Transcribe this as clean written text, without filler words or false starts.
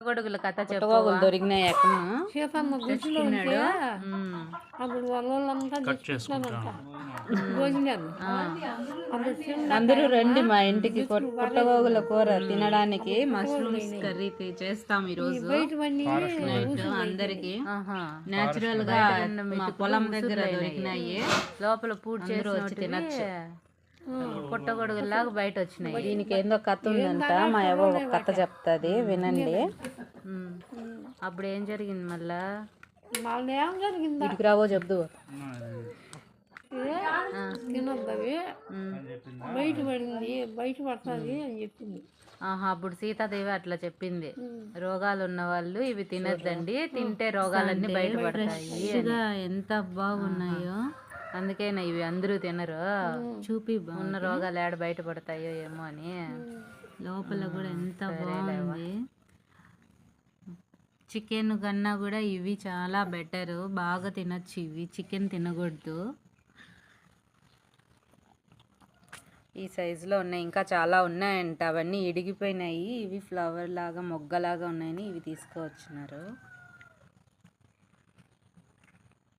గొడుగుల కథ చెప్పు. పుట్టగోగులు దొరికినాయి ఎక్కడ సీతమ్మ గుడిలో ఉంటే అప్పుడు వాళ్ళంతా తెచ్చుకున్నారంట భోజనాలు. అప్పుడు అందరూ రండి మా ఇంటికి పుట్టగోగుల కూర తినడానికి. మష్రూమ్స్ కర్రీ చేస్తాం ఈరోజు బయటవన్నీ అందరికి. నేచురల్ గా మా పొలం దగ్గర దొరికినాయి. లోపల పూజ చేసి వచ్చి తినచ్చు. పుట్టగొడుగులాగా బయట వచ్చినాయి. దీనికి ఏందో కథ ఉందంట. మా ఎవో ఒక కథ చెప్తుంది, వినండి. అప్పుడు ఏం జరిగింది మళ్ళా? మళ్ళీ ఏం జరిగిందా ఇటుకు రావో చెప్దు. తినొద్దు అవి బయట పడింది, బయట పడుతుంది అని చెప్పింది. అప్పుడు సీతాదేవి అట్లా చెప్పింది, రోగాలు ఉన్న వాళ్ళు ఇవి తినద్దండి, తింటే రోగాలన్నీ బయటపడతాయి. ఎంత బాగున్నాయో, అందుకేనా ఇవి అందరూ తినరు. చూపి ఉన్న రోగాలు ఏడ బయటపడతాయో ఏమో అని. లోపల కూడా ఎంత బాగుంది. చికెన్ కన్నా కూడా ఇవి చాలా బెటరు, బాగా తినచ్చు. ఇవి చికెన్ తినకూడదు. ఈ సైజులో ఉన్నాయి, ఇంకా చాలా ఉన్నాయంట. అవన్నీ ఇడిగిపోయినాయి. ఇవి ఫ్లవర్ లాగా మొగ్గలాగా ఉన్నాయని ఇవి తీసుకువచ్చినారు.